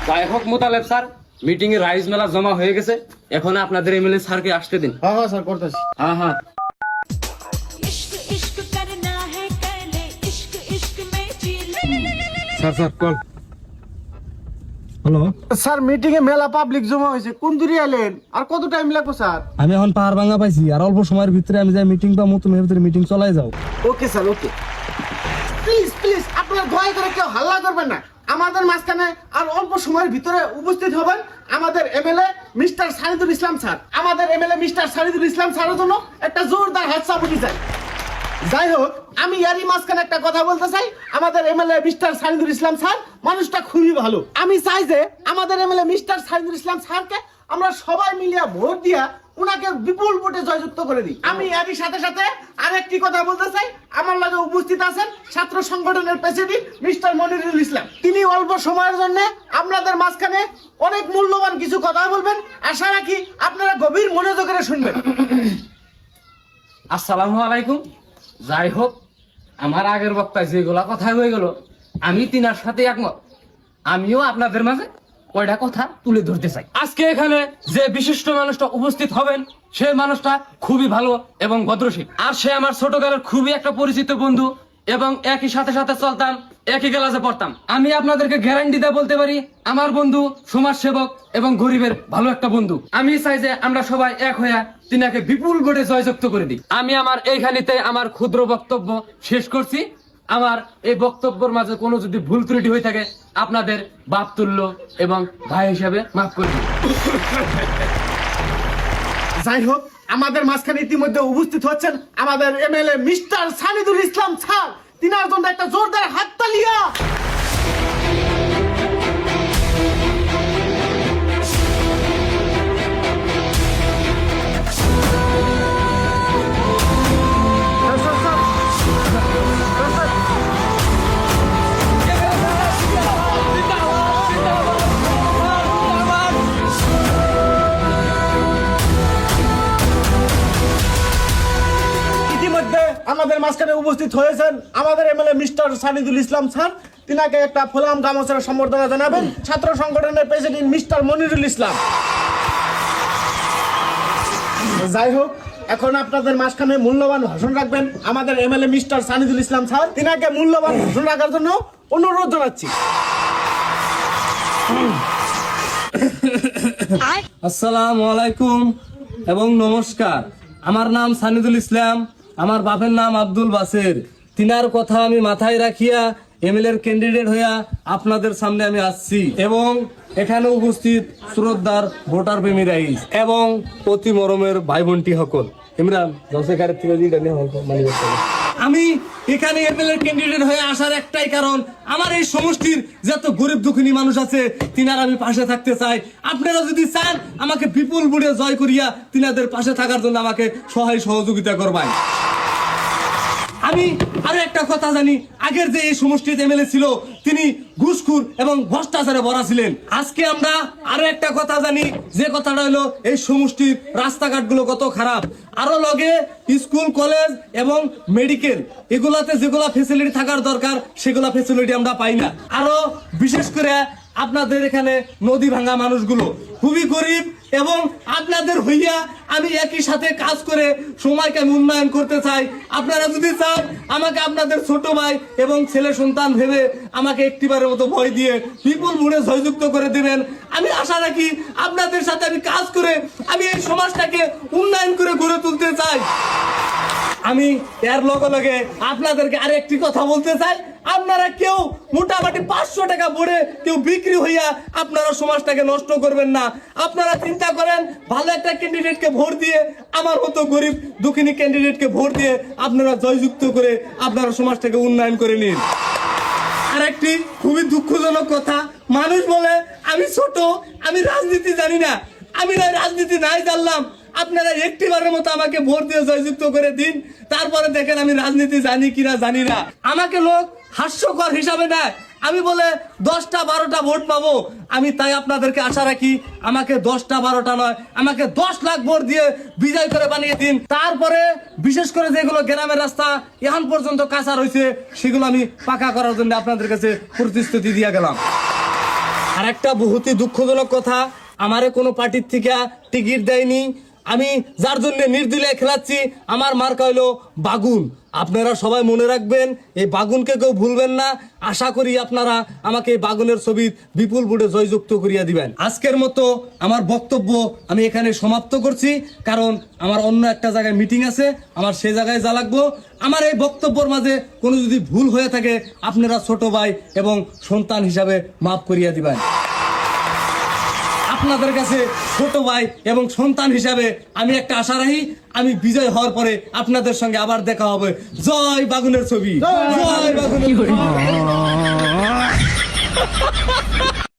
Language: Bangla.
যাই হোক মোতালেব স্যার, মিটিং এ রাইজ মেলা জমা হয়ে গেছে, এখন আপনাদের এমএলএ স্যারকে আসতে দিন। হ্যাঁ হ্যাঁ স্যার করতেছি। হ্যাঁ হ্যাঁ। Sir sir call. Hello sir meeting এ মেলা পাবলিক জমা হয়েছে, কোন দূরে এলেন? আর কত টাইম লাগবে স্যার? আমি এখন পাহাড় ভাঙা পাইছি, আর অল্প সময়ের ভিতরে আমি যাই মিটিং পাবো, তুমি এর ভিতরে মিটিং চলাই যাও। Okay sir okay. Please please আপনারা দয়া করে কেউ হাল্লা করবেন না। আমাদের মাঝখানে আর অল্প সময়ের ভিতরে উপস্থিত হবেন আমাদের এমএলএ মিস্টার সানিদুল ইসলাম স্যার। আমাদের এমএলএ মিস্টার সানিদুল ইসলাম স্যারের জন্য একটা জোরদার হাততালি চাই। যাই হোক, আমি এরই মাঝখানে একটা কথা বলতে চাই। আমাদের এমএলএ মিস্টার সানিদুল ইসলাম স্যার মানুষটা খুবই ভালো। আমি চাই যে আমাদের এমএলএ মিস্টার সানিদুল ইসলাম স্যারকে আমরা সবাই মিলিয়ে ভোট দিয়া উনাকে বিপুল ভোটে জয়যুক্ত করে দিই। আমি এরই সাথে সাথে আরেকটি কথা বলতে চাই। আমার লগে উপস্থিত আছেন ছাত্র সংগঠনের প্রেসিডেন্ট মিস্টার মনিরুল ইসলাম। তিনি অল্প সময়ের জন্য আপনাদের মাঝখানে অনেক মূল্যবান কিছু কথা বলবেন। আশা রাখি আপনারা গভীর মনোযোগের শুনবেন। আসসালামু আলাইকুম। যাই হোক, আমার আগের বক্তায় যেগুলা কথা হয়ে গেল, আমি তিনার সাথে একমত। আমিও আপনাদের মাঝে কয়টা কথা তুলে ধরতে চাই। আজকে এখানে যে বিশিষ্ট মানুষটা উপস্থিত হবেন, সে মানুষটা খুবই ভালো এবং ভদ্রশীল। আর সে আমার ছোটকালের খুবই একটা পরিচিত বন্ধু, এবং একই সাথে সাথে চলতাম, একই ক্লাসে পড়তাম। আমি আপনাদেরকে গ্যারান্টি দিয়ে বলতে পারি, আমার বন্ধু সমাজ সেবক এবং গরিবের ভালো একটা বন্ধু। আমি চাই যে আমরা সবাই এক হয়ে তিনাকে বিপুল ভোটে জয়যুক্ত করে দিই। আমি আমার এইখানিতে আমার ক্ষুদ্র বক্তব্য শেষ করছি। আমার এই বক্তব্যের মাঝে কোনো যদি ভুল ত্রুটি হয়ে থাকে, আপনাদের বাপ তুল্য এবং ভাই হিসাবে মাফ করে দিন। যাই হোক, আমাদের মাঝখানে ইতিমধ্যে উপস্থিত হচ্ছেন আমাদের এমএলএ মিস্টার সানিদুল ইসলাম স্যার। তিনার জন্য একটা জোরদার হাততালিয়া। ইতিমধ্যে আমাদের মাঝখানে উপস্থিত হয়েছেন আমাদের এমএলএ মিস্টার সানিদুল ইসলাম স্যার। তিনাকে একটা ফোলাম গামছার সম্বর্ধনা জানাবেন ছাত্র সংগঠনের প্রেসিডেন্ট মিস্টার মনিরুল ইসলাম। যাই হোক, এখন আপনাদের মাঝখানে মূল্যবান ভাষণ রাখবেন আমাদের এমএলএ মিস্টার সানিদুল ইসলাম স্যার। তিনাকে মূল্যবান ভাষণ রাখার জন্য অনুরোধ জানাচ্ছি। আসসালামু আলাইকুম এবং নমস্কার। আমার নাম সানিদুল ইসলাম, আমার বাপের নাম আব্দুল বাসের। তিনার কথা আমি মাথায় রাখিয়া এমএলএর ক্যান্ডিডেট হইয়া আপনাদের সামনে আমি আসছি, এবং এখানে উপস্থিত শ্রদ্ধার ভোটার প্রেমী রাইস এবং অতি মরমের ভাই বোনটি সকল। ইমরান আমি এখানে এমএলএর ক্যান্ডিডেট হয়ে আসার একটাই কারণ, আমার এই সমষ্টির যত গরিব দুঃখিনী মানুষ আছে, তিনার আমি পাশে থাকতে চাই। আপনারা যদি চান আমাকে বিপুল ভোটে জয় করিয়া তিনাদের পাশে থাকার জন্য আমাকে সহায় সহযোগিতা করবেন। আমি আরো একটা কথা জানি, আগের যে এই সমষ্টির এমএলএ ছিল তিনি ঘুষখোর এবং ভ্রষ্টাচারে ভরা ছিলেন। আজকে আমরা আরো একটা কথা জানি, যে কথাটা হলো এই সমষ্টির রাস্তাঘাট গুলো কত খারাপ। আরো লগে স্কুল কলেজ এবং মেডিকেল এগুলাতে যেগুলা ফেসিলিটি থাকার দরকার সেগুলা ফেসিলিটি আমরা পাই না। আরো বিশেষ করে আপনাদের এখানে নদী ভাঙা মানুষগুলো খুবই গরিব, এবং আপনাদের হইয়া আমি একই সাথে কাজ করে সময়কে আমি উন্নয়ন করতে চাই। আপনারা যদি চান আমাকে আপনাদের ছোট ভাই এবং ছেলে সন্তান ভেবে আমাকে একটিবারের মতো ভয় দিয়ে বিপুল ভোটে জয়যুক্ত করে দিবেন। আমি আশা রাখি আপনাদের সাথে আমি কাজ করে আমি এই সমাজটাকে উন্নয়ন করে গড়ে তুলতে চাই। আমি এর লগে লগে আপনাদেরকে আরেকটি কথা বলতে চাই, আপনারা কেউ মোটামুটি 500 টাকা ভরে কেউ বিক্রি হইয়া আপনারা সমাজটাকে নষ্ট করবেন না। আপনারা চিন্তা করেন, ভালো একটা ক্যান্ডিডেটকে ভোট দিয়ে, আমার মতো গরিব দুঃখিনী ক্যান্ডিডেটকে ভোট দিয়ে আপনারা জয়যুক্ত করে আপনারা সমাজটাকে উন্নয়ন করে নিন। আর একটি খুবই দুঃখজনক কথা, মানুষ বলে আমি ছোট, আমি রাজনীতি জানি না। আমি রাজনীতি নাই জানলাম, আপনারা একটিবারের মতো আমাকে ভোট দিয়ে জয়যুক্ত করে দিন, তারপরে দেখেন আমি রাজনীতি জানি কিনা জানি না। আমাকে লোক হাস্যকর হিসাবে নেয়, আমি বলে 10টা 12টা ভোট পাবো। আমি তাই আপনাদেরকে আশা রাখি আমাকে 10টা 12টা নয়, আমাকে 10 লাখ ভোট দিয়ে বিজয় করে বানিয়ে দিন। তারপরে বিশেষ করে যেগুলো গ্রামের রাস্তা এখন পর্যন্ত কাঁচা রয়েছে সেগুলো আমি পাকা করার জন্য আপনাদের কাছে প্রতিশ্রুতি দিয়ে গেলাম। আর একটা বহুতই দুঃখজনক কথা, আমারে কোনো পার্টির থেকে টিকিট দেয়নি। আমি যার জন্য নির্দিলে খেলাচ্ছি, আমার মার্কা হইলো বাগুন। আপনারা সবাই মনে রাখবেন, এই বাগুনকে কেউ ভুলবেন না। আশা করি আপনারা আমাকে এই বাগুনের ছবি বিপুল ভোটে জয়যুক্ত করিয়া দিবেন। আজকের মতো আমার বক্তব্য আমি এখানে সমাপ্ত করছি, কারণ আমার অন্য একটা জায়গায় মিটিং আছে, আমার সেই জায়গায় যা লাগবো। আমার এই বক্তব্যের মাঝে কোনো যদি ভুল হয়ে থাকে, আপনারা ছোট ভাই এবং সন্তান হিসাবে মাফ করিয়া দিবেন। আপনাদের কাছে ছোট ভাই এবং সন্তান হিসাবে আমি একটা আশা রাখি, আমি বিজয় হওয়ার পরে আপনাদের সঙ্গে আবার দেখা হবে। জয় বাগুনের ছবি, জয় বাগুনের ছবি।